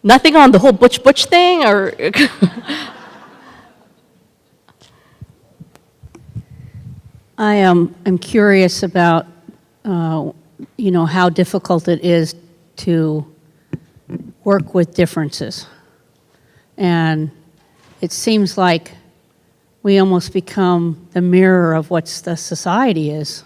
Nothing on the whole butch thing, or? I'm curious about, how difficult it is to work with differences. And it seems like we almost become the mirror of what the society is.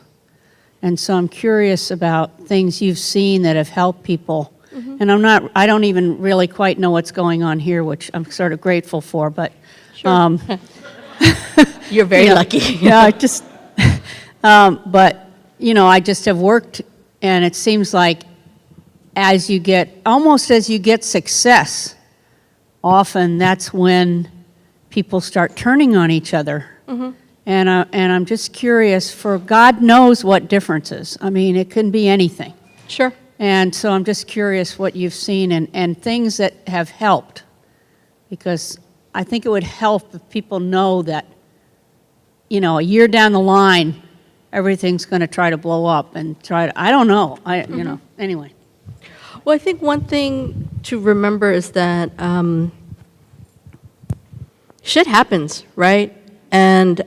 And so I'm curious about things you've seen that have helped people. Mm-hmm. And I don't even really quite know what's going on here, which I'm sort of grateful for, but. Sure. You're very lucky. Yeah, I just, but, I just have worked, and it seems like as you get success, often that's when people start turning on each other. Mm-hmm. And I'm just curious, for God knows what differences. I mean, it can be anything. Sure. And so I'm just curious what you've seen and things that have helped. Because I think it would help if people know that, a year down the line, everything's going to try to blow up and I don't know. Anyway. Well, I think one thing to remember is that shit happens, right? And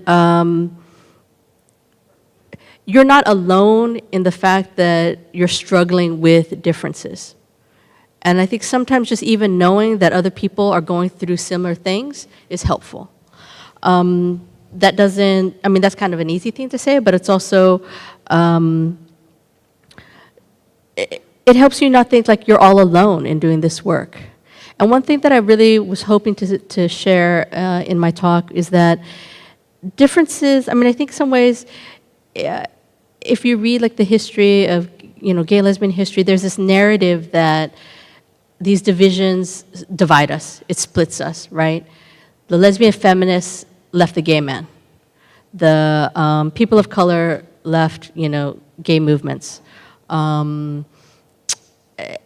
you're not alone in the fact that you're struggling with differences. And I think sometimes just even knowing that other people are going through similar things is helpful. That's kind of an easy thing to say, but it's also, it helps you not think like you're all alone in doing this work. And one thing that I really was hoping to share in my talk is that differences, I think in some ways, if you read like the history of, gay lesbian history, there's this narrative that these divisions divide us, it splits us, right? The lesbian feminists left the gay man. The people of color left, gay movements. And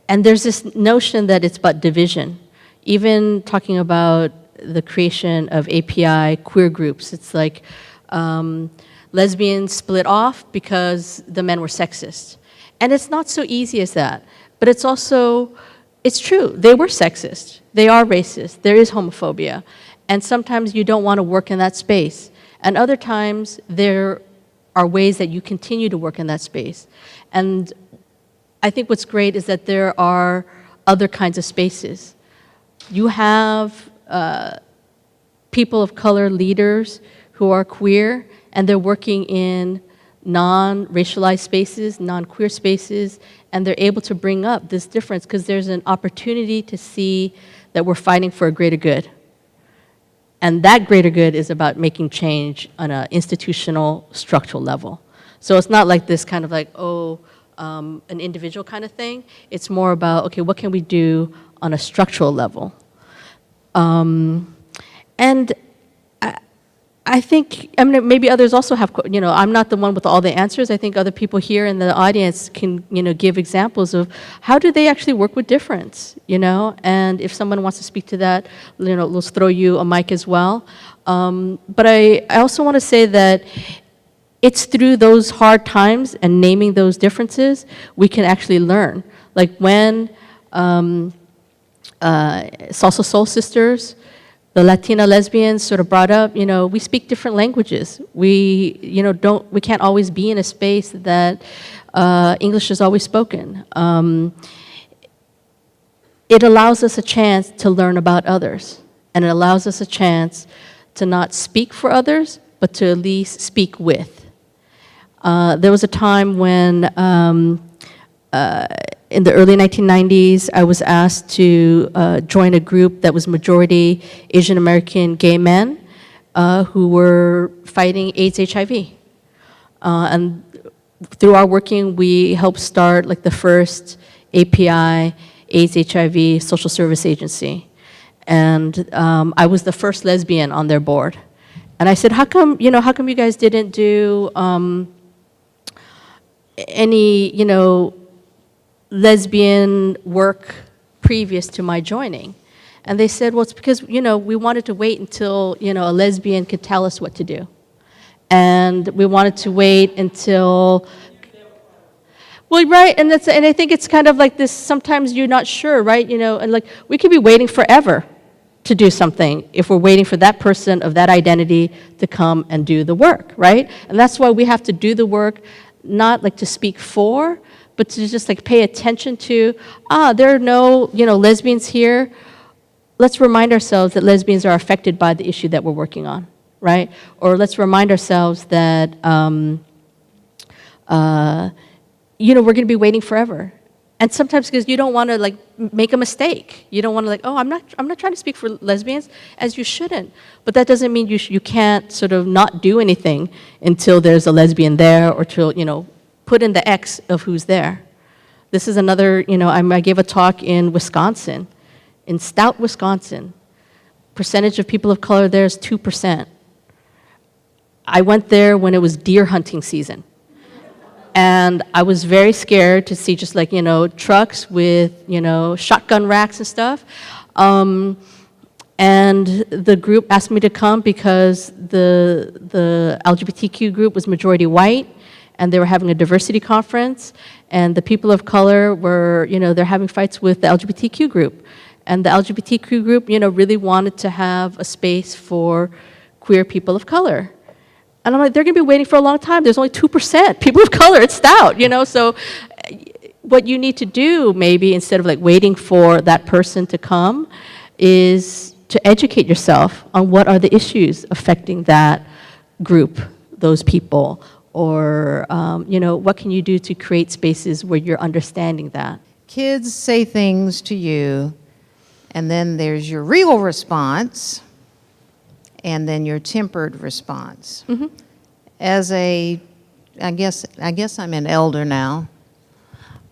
there's this notion that it's about division. Even talking about the creation of API queer groups, it's like lesbians split off because the men were sexist. And it's not so easy as that. But it's also, it's true, they were sexist, they are racist, there is homophobia. And sometimes you don't want to work in that space. And other times there are ways that you continue to work in that space. And I think what's great is that there are other kinds of spaces. You have people of color leaders who are queer, and they're working in non-racialized spaces, non-queer spaces, and they're able to bring up this difference because there's an opportunity to see that we're fighting for a greater good. And that greater good is about making change on an institutional, structural level. So it's not like this kind of like, an individual kind of thing. It's more about, okay, what can we do on a structural level? And I think, maybe others also have, I'm not the one with all the answers. I think other people here in the audience can, give examples of how do they actually work with difference, And if someone wants to speak to that, let's throw you a mic as well. But I also want to say that it's through those hard times and naming those differences, we can actually learn. Like when Salsa Soul Sisters, the Latina lesbians sort of brought up, we speak different languages. We can't always be in a space that English is always spoken. It allows us a chance to learn about others, and it allows us a chance to not speak for others, but to at least speak with. There was a time when, in the early 1990s, I was asked to join a group that was majority Asian American gay men who were fighting AIDS HIV. And through our working, we helped start like the first API AIDS HIV social service agency. And I was the first lesbian on their board. And I said, how come you guys didn't do any, lesbian work previous to my joining? And they said, well, it's because, we wanted to wait until, a lesbian could tell us what to do. And we wanted to wait until, Well, right, and I think it's kind of like this, sometimes you're not sure, right? And like, we could be waiting forever to do something if we're waiting for that person of that identity to come and do the work, right? And that's why we have to do the work, not like to speak for, but to just like pay attention to, there are no, lesbians here. Let's remind ourselves that lesbians are affected by the issue that we're working on, right? Or let's remind ourselves that, we're going to be waiting forever. And sometimes because you don't want to like make a mistake. You don't want to like, I'm not trying to speak for lesbians, as you shouldn't. But that doesn't mean you can't sort of not do anything until there's a lesbian there, or till, put in the X of who's there. This is another, I gave a talk in Wisconsin, in Stout, Wisconsin. Percentage of people of color there is 2%. I went there when it was deer hunting season. And I was very scared to see just like, trucks with, shotgun racks and stuff. And the group asked me to come because the LGBTQ group was majority white, and they were having a diversity conference. And the people of color were, they're having fights with the LGBTQ group. And the LGBTQ group, really wanted to have a space for queer people of color. And I'm like, they're going to be waiting for a long time. There's only 2% people of color. It's Stout, So what you need to do, maybe, instead of like waiting for that person to come, is to educate yourself on what are the issues affecting that group, those people, or what can you do to create spaces where you're understanding that. Kids say things to you, and then there's your real response, and then your tempered response. Mm-hmm. As I guess I'm an elder now.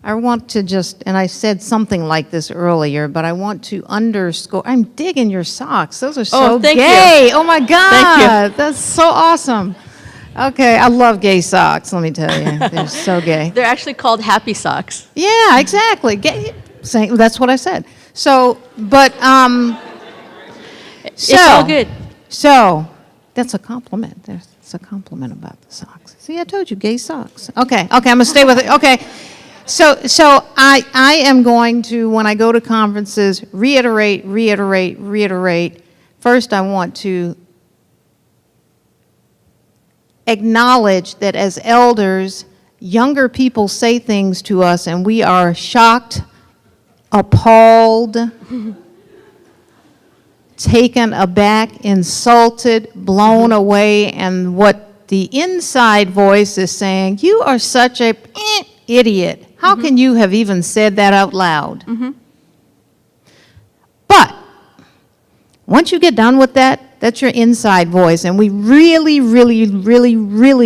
I want to and I said something like this earlier, but I want to underscore. I'm digging your socks. Those are so thank gay. you. Oh my God, Thank you. That's so awesome. Okay, I love gay socks. Let me tell you, they're so gay. They're actually called happy socks. Yeah, exactly. Gay. That's what I said. So, but It's all good. So, that's a compliment. That's a compliment about the socks. See, I told you, gay socks. Okay, I'm gonna stay with it. Okay, so I am going to, when I go to conferences, reiterate. First, I want to acknowledge that as elders, younger people say things to us, and we are shocked, appalled, taken aback, insulted, blown away, and what the inside voice is saying, you are such a idiot. How can you have even said that out loud? But once you get done with that, that's your inside voice, and we really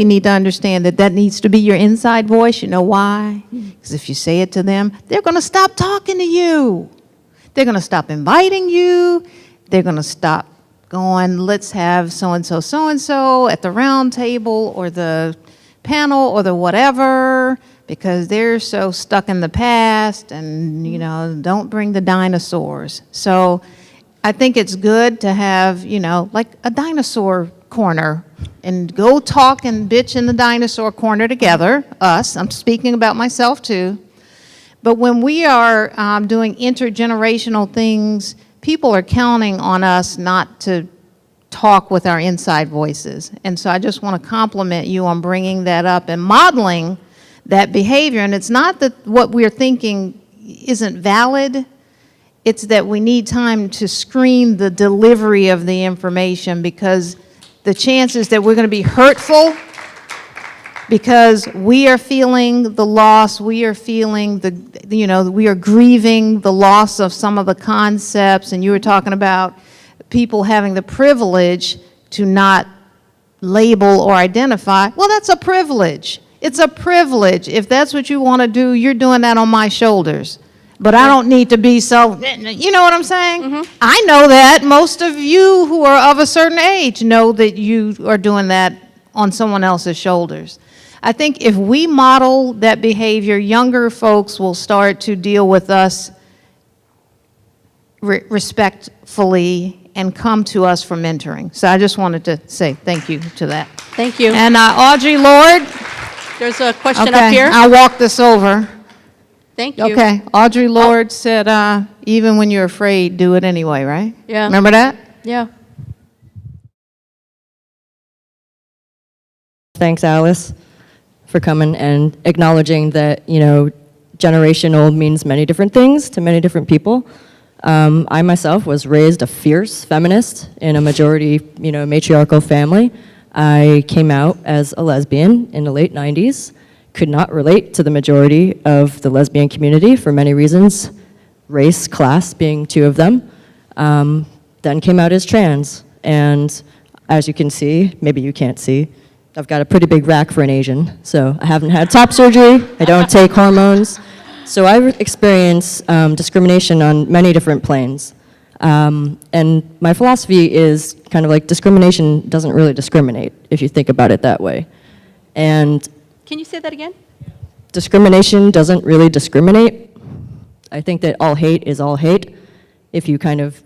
need to understand that needs to be your inside voice. You know why? Because if you say it to them, they're going to stop talking to you. They're going to stop inviting you. They're going to stop going, let's have so-and-so at the round table or the panel or the whatever, because they're so stuck in the past and, don't bring the dinosaurs. So I think it's good to have, like a dinosaur corner, and go talk and bitch in the dinosaur corner together, us. I'm speaking about myself too. But when we are doing intergenerational things, people are counting on us not to talk with our inside voices. And so I just want to compliment you on bringing that up and modeling that behavior. And it's not that what we're thinking isn't valid. It's that we need time to screen the delivery of the information, because the chances that we're going to be hurtful because we are feeling the loss, we are feeling we are grieving the loss of some of the concepts, and you were talking about people having the privilege to not label or identify. Well, that's a privilege. It's a privilege. If that's what you want to do, you're doing that on my shoulders. But I don't need to be so, you know what I'm saying? I know that. Most of you who are of a certain age know that you are doing that on someone else's shoulders. I think if we model that behavior, younger folks will start to deal with us respectfully and come to us for mentoring. So I just wanted to say thank you to that. Thank you. And Audrey Lord, There's a question up Okay, here. I'll walk this over. Thank you. Okay, Audre Lorde said, even when you're afraid, do it anyway, right? Yeah. Remember that? Yeah. Thanks, Alice, for coming and acknowledging that, generational means many different things to many different people. I myself was raised a fierce feminist in a majority, matriarchal family. I came out as a lesbian in the late 90s, could not relate to the majority of the lesbian community for many reasons, race, class being two of them. Then came out as trans, and as you can see, maybe you can't see, I've got a pretty big rack for an Asian, so I haven't had top surgery, I don't take hormones. So I've experienced discrimination on many different planes. And my philosophy is kind of like discrimination doesn't really discriminate, if you think about it that way. And Can you say that again? discrimination doesn't really discriminate. I think that all hate is all hate. If you kind of,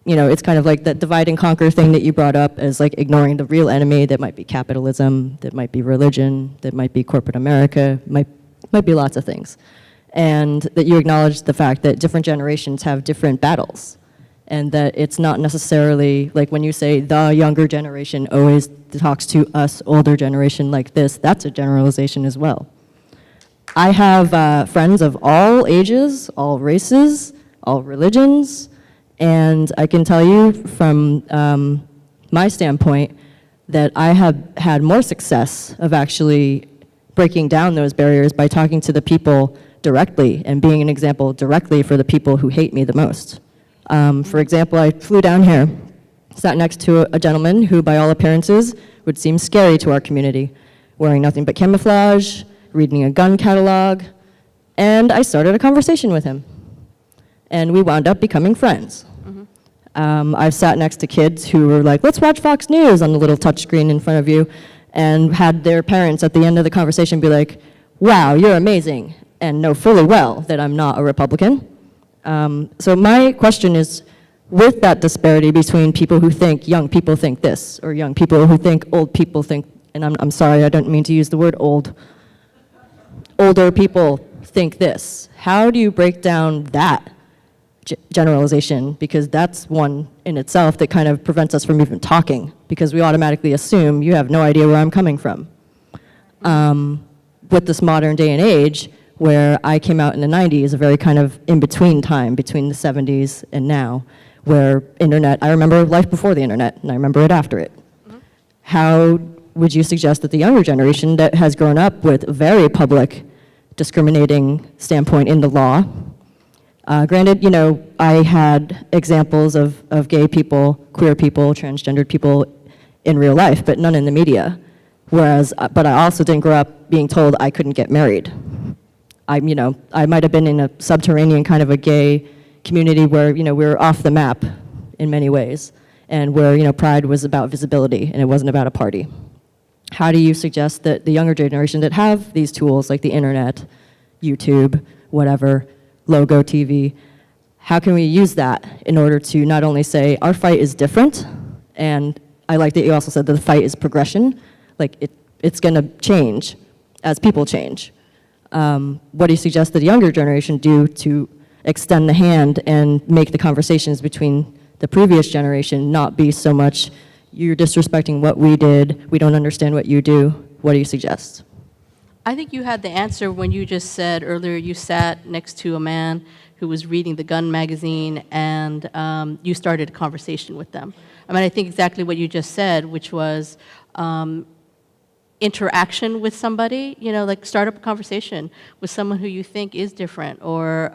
it's kind of like that divide and conquer thing that you brought up as like ignoring the real enemy that might be capitalism, that might be religion, that might be corporate America, might be lots of things. And that you acknowledge the fact that different generations have different battles. And that it's not necessarily, like when you say the younger generation always talks to us older generation like this, that's a generalization as well. I have friends of all ages, all races, all religions, and I can tell you from my standpoint that I have had more success of actually breaking down those barriers by talking to the people directly and being an example directly for the people who hate me the most. For example, I flew down here, sat next to a gentleman who, by all appearances, would seem scary to our community, wearing nothing but camouflage, reading a gun catalog, and I started a conversation with him. And we wound up becoming friends. I've sat next to kids who were like, let's watch Fox News on the little touchscreen in front of you, and had their parents at the end of the conversation be like, wow, you're amazing, and know fully well that I'm not a Republican. So my question is, with that disparity between people who think young people think this, or young people who think old people think, and I'm sorry, I don't mean to use the word old, older people think this, how do you break down that generalization? Because that's one in itself that kind of prevents us from even talking, because we automatically assume you have no idea where I'm coming from. With this modern day and age, where I came out in the 90s, a very kind of in-between time between the 70s and now, where internet, I remember life before the internet, and I remember it after it. How would you suggest that the younger generation that has grown up with a very public discriminating standpoint in the law, granted, I had examples of gay people, queer people, transgendered people in real life, but none in the media. Whereas, but I also didn't grow up being told I couldn't get married. I might have been in a subterranean kind of a gay community where, we were off the map in many ways, and where, pride was about visibility and it wasn't about a party. How do you suggest that the younger generation that have these tools like the internet, YouTube, whatever, Logo TV, how can we use that in order to not only say our fight is different, and I like that you also said that the fight is progression, like it's gonna change as people change. What do you suggest that the younger generation do to extend the hand and make the conversations between the previous generation not be so much, you're disrespecting what we did, we don't understand what you do? What do you suggest? I think you had the answer when you just said earlier you sat next to a man who was reading the gun magazine, and you started a conversation with them. I mean, I think exactly what you just said, which was interaction with somebody, like start up a conversation with someone who you think is different, or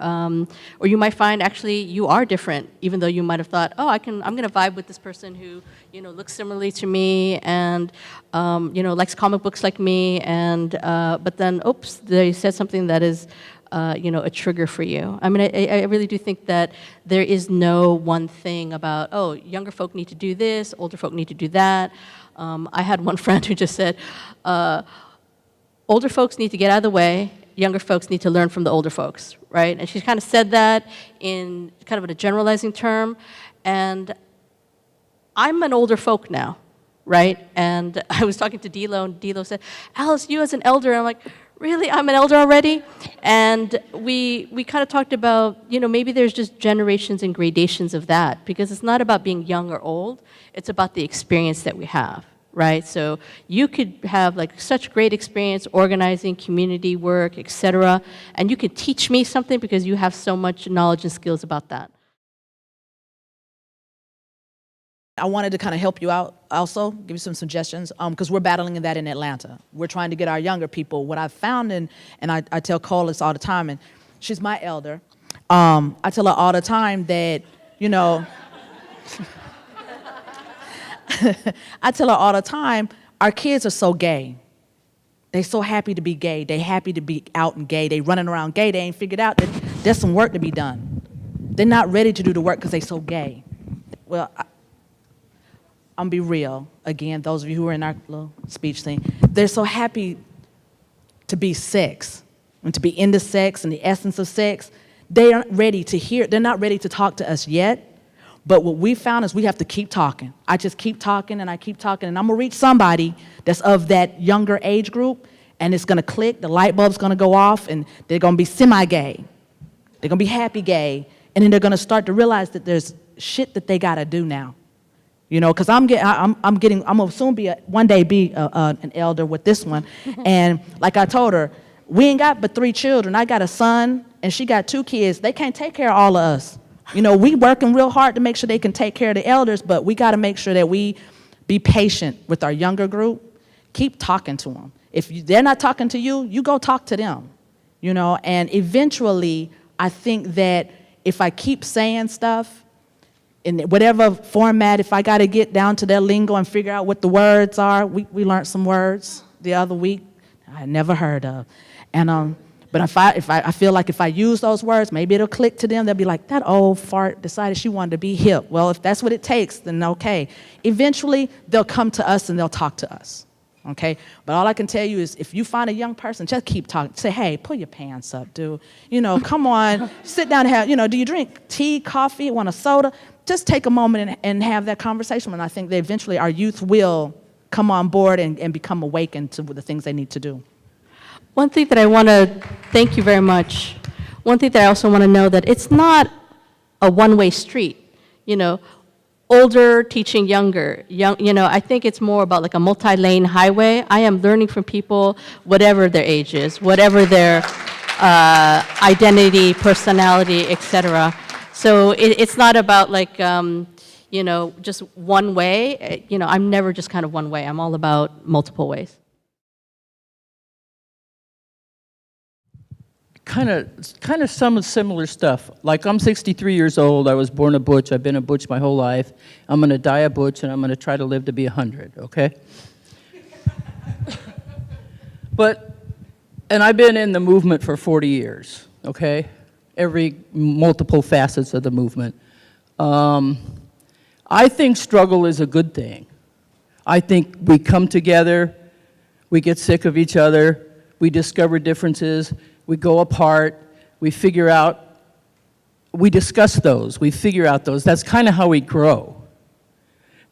you might find actually you are different, even though you might have thought, oh, I'm going to vibe with this person who, looks similarly to me and, likes comic books like me, and but then, oops, they said something that is, a trigger for you. I mean, I really do think that there is no one thing about, oh, younger folk need to do this, older folk need to do that. I had one friend who just said, older folks need to get out of the way, younger folks need to learn from the older folks, right? And she kind of said that in kind of a generalizing term, and I'm an older folk now, right? And I was talking to Dilo, and Dilo said, Alice, you as an elder. And I'm like, really? I'm an elder already? And we kind of talked about, maybe there's just generations and gradations of that, because it's not about being young or old. It's about the experience that we have, right? So you could have like such great experience organizing community work, et cetera, and you could teach me something because you have so much knowledge and skills about that. I wanted to kind of help you out also, give you some suggestions, because we're battling that in Atlanta. We're trying to get our younger people. What I've found, and I tell Cole this all the time, and she's my elder. I tell her all the time that, I tell her all the time, our kids are so gay. They so happy to be gay. They happy to be out and gay. They running around gay. They ain't figured out that there's some work to be done. They're not ready to do the work because they so gay. Well, I'm gonna be real. Again, those of you who are in our little speech thing, they're so happy to be sex and to be into sex and the essence of sex. They aren't ready to hear, they're not ready to talk to us yet. But what we found is we have to keep talking. I just keep talking and I keep talking, and I'm gonna reach somebody that's of that younger age group, and it's gonna click, the light bulb's gonna go off, and they're gonna be semi-gay. They're gonna be happy gay, and then they're gonna start to realize that there's shit that they gotta do now. Because I'm gonna soon be one day be an elder with this one, and like I told her, we ain't got but 3 children. I got a son, and she got 2 kids. They can't take care of all of us. We working real hard to make sure they can take care of the elders, but we got to make sure that we be patient with our younger group. Keep talking to them. If they're not talking to you, you go talk to them. And eventually, I think that if I keep saying stuff, in whatever format, if I got to get down to their lingo and figure out what the words are. We learned some words the other week I had never heard of. And but if I feel like if I use those words, maybe it'll click to them. They'll be like, that old fart decided she wanted to be hip. Well, if that's what it takes, then okay. Eventually, they'll come to us and they'll talk to us. Okay? But all I can tell you is if you find a young person, just keep talking. Say, hey, pull your pants up, dude. Come on, sit down and have, do you drink tea, coffee, want a soda? Just take a moment and have that conversation, and I think that eventually our youth will come on board and become awakened to the things they need to do. One thing that I want to, thank you very much. One thing that I also want to know that it's not a one-way street, older teaching younger. I think it's more about like a multi-lane highway. I am learning from people, whatever their age is, whatever their identity, personality, etc. So it's not about like, just one way. I'm never just kind of one way. I'm all about multiple ways. Kind of some similar stuff. Like I'm 63 years old. I was born a butch. I've been a butch my whole life. I'm going to die a butch, and I'm going to try to live to be 100, okay? And I've been in the movement for 40 years, okay? Multiple facets of the movement. I think struggle is a good thing. I think we come together, we get sick of each other, we discover differences, we go apart, we figure out, we discuss those, we figure out those. That's kind of how we grow.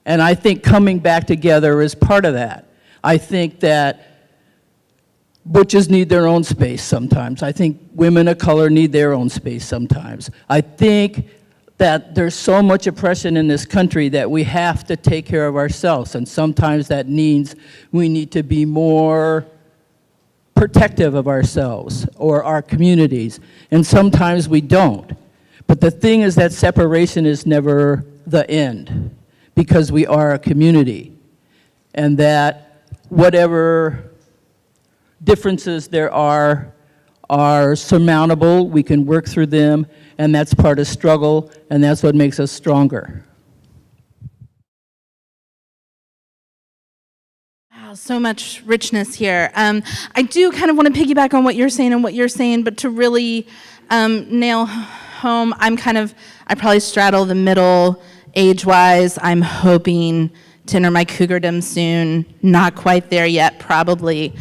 And I think coming back together is part of that. I think that butches need their own space sometimes. I think women of color need their own space sometimes. I think that there's so much oppression in this country that we have to take care of ourselves, and sometimes that means we need to be more protective of ourselves or our communities, and sometimes we don't. But the thing is that separation is never the end, because we are a community, and that whatever differences there are surmountable, we can work through them, and that's part of struggle, and that's what makes us stronger. Wow, so much richness here. I do kind of want to piggyback on what you're saying, but to really nail home, I probably straddle the middle age-wise. I'm hoping to enter my cougardom soon. Not quite there yet, probably.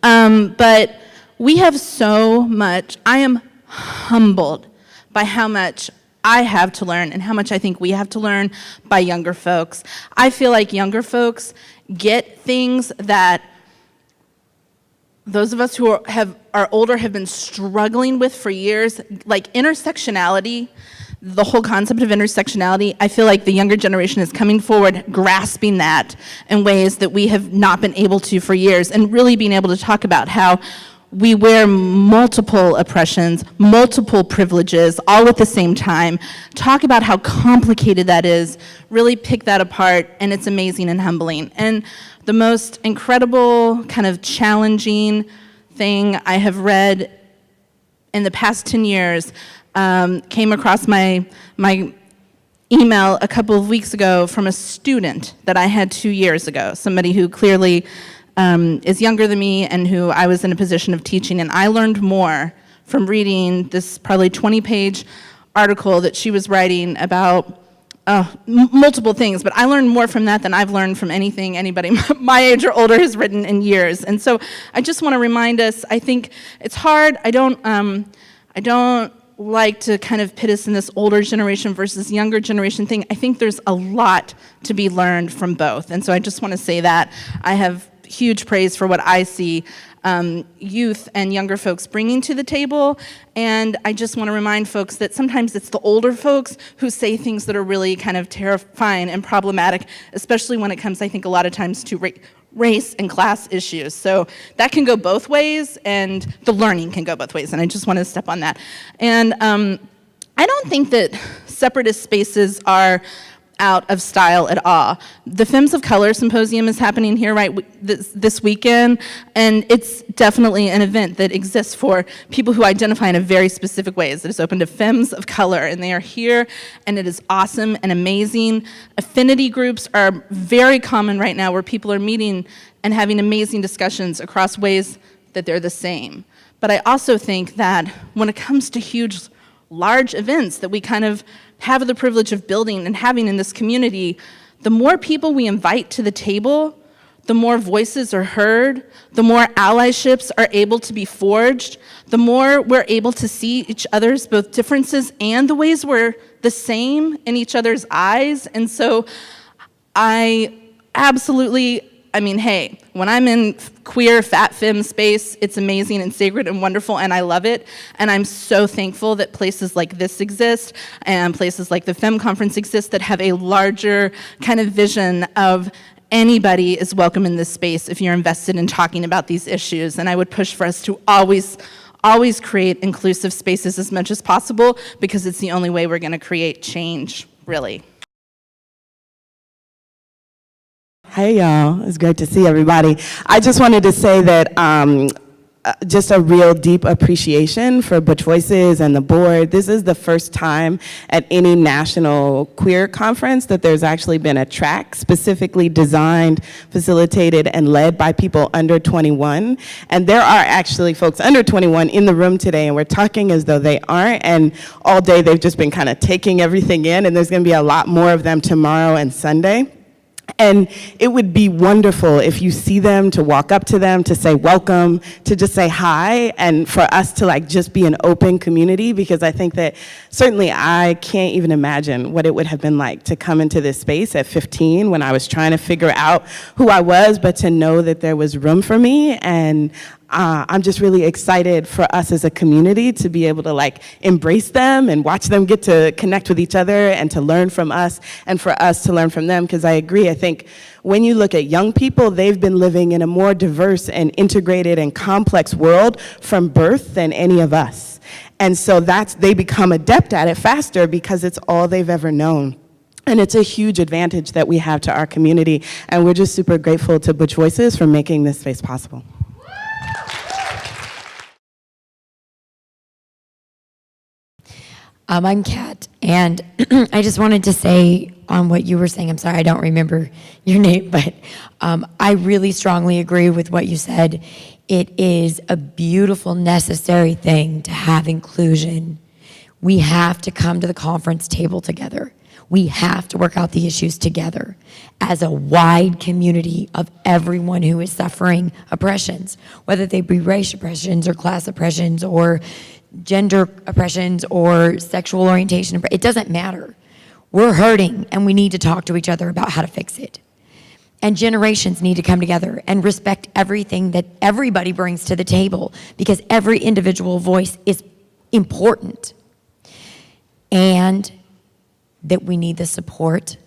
But we have so much. I am humbled by how much I have to learn and how much I think we have to learn by younger folks. I feel like younger folks get things that those of us who are older have been struggling with for years, like intersectionality. The whole concept of intersectionality, I feel like the younger generation is coming forward, grasping that in ways that we have not been able to for years, and really being able to talk about how we wear multiple oppressions, multiple privileges, all at the same time. Talk about how complicated that is, really pick that apart, and it's amazing and humbling. And the most incredible, kind of challenging thing I have read in the past 10 years came across my email a couple of weeks ago from a student that I had 2 years ago, somebody who clearly is younger than me and who I was in a position of teaching. And I learned more from reading this probably 20-page article that she was writing about multiple things, but I learned more from that than I've learned from anything anybody my age or older has written in years. And so I just want to remind us, I think it's hard. I don't like to kind of pit us in this older generation versus younger generation thing. I think there's a lot to be learned from both. And so I just want to say that I have huge praise for what I see youth and younger folks bringing to the table. And I just want to remind folks that sometimes it's the older folks who say things that are really kind of terrifying and problematic, especially when it comes, I think, a lot of times to race and class issues. So that can go both ways, and the learning can go both ways. And I just want to step on that. And I don't think that separatist spaces are out of style at all. The Femmes of Color Symposium is happening here this weekend, and it's definitely an event that exists for people who identify in a very specific ways. It is open to femmes of color, and they are here, and it is awesome and amazing. Affinity groups are very common right now, where people are meeting and having amazing discussions across ways that they're the same. But I also think that when it comes to huge, large events that we kind of have the privilege of building and having in this community, the more people we invite to the table, the more voices are heard, the more allyships are able to be forged, the more we're able to see each other's both differences and the ways we're the same in each other's eyes. And so I mean, hey, when I'm in queer, fat femme space, it's amazing and sacred and wonderful, and I love it. And I'm so thankful that places like this exist, and places like the Femme Conference exist that have a larger kind of vision of anybody is welcome in this space if you're invested in talking about these issues. And I would push for us to always create inclusive spaces as much as possible, because it's the only way we're going to create change, really. Hey y'all, it's great to see everybody. I just wanted to say that just a real deep appreciation for Butch Voices and the board. This is the first time at any national queer conference that there's actually been a track specifically designed, facilitated, and led by people under 21. And there are actually folks under 21 in the room today, and we're talking as though they aren't, and all day they've just been kind of taking everything in, and there's gonna be a lot more of them tomorrow and Sunday. And it would be wonderful if you see them, to walk up to them, to say welcome, to just say hi, and for us to like just be an open community, because I think that certainly I can't even imagine what it would have been like to come into this space at 15 when I was trying to figure out who I was, but to know that there was room for me. And I'm just really excited for us as a community to be able to like embrace them and watch them get to connect with each other and to learn from us, and for us to learn from them. Because I agree, I think when you look at young people, they've been living in a more diverse and integrated and complex world from birth than any of us. And so they become adept at it faster because it's all they've ever known. And it's a huge advantage that we have to our community. And we're just super grateful to Butch Voices for making this space possible. I'm Kat, and I just wanted to say on what you were saying, I'm sorry, I don't remember your name, but I really strongly agree with what you said. It is a beautiful, necessary thing to have inclusion. We have to come to the conference table together. We have to work out the issues together as a wide community of everyone who is suffering oppressions, whether they be race oppressions or class oppressions or gender oppressions or sexual orientation. It doesn't matter. We're hurting and we need to talk to each other about how to fix it. And generations need to come together and respect everything that everybody brings to the table, because every individual voice is important. And that we need the support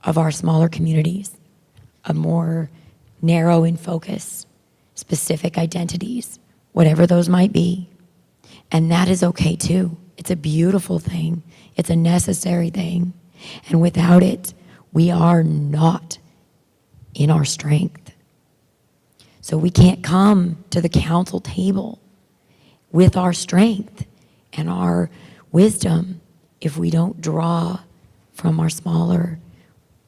of our smaller communities, a more narrow in focus, specific identities, whatever those might be. And that is okay too. It's a beautiful thing. It's a necessary thing. And without it, we are not in our strength. So we can't come to the council table with our strength and our wisdom if we don't draw from our smaller,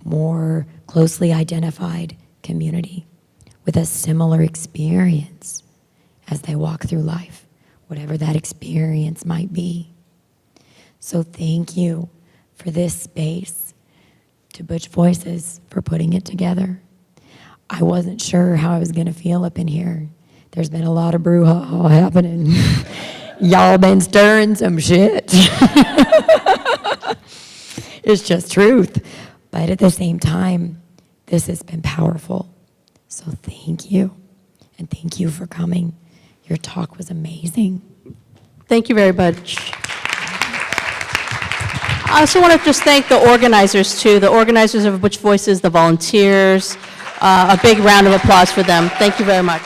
more closely identified community with a similar experience as they walk through life, whatever that experience might be. So thank you for this space, to Butch Voices for putting it together. I wasn't sure how I was going to feel up in here. There's been a lot of brouhaha happening. Y'all been stirring some shit. It's just truth. But at the same time, this has been powerful. So thank you. And thank you for coming. Your talk was amazing. Thank you very much. I also want to just thank the organizers, too, the organizers of Butch Voices, the volunteers. A big round of applause for them. Thank you very much.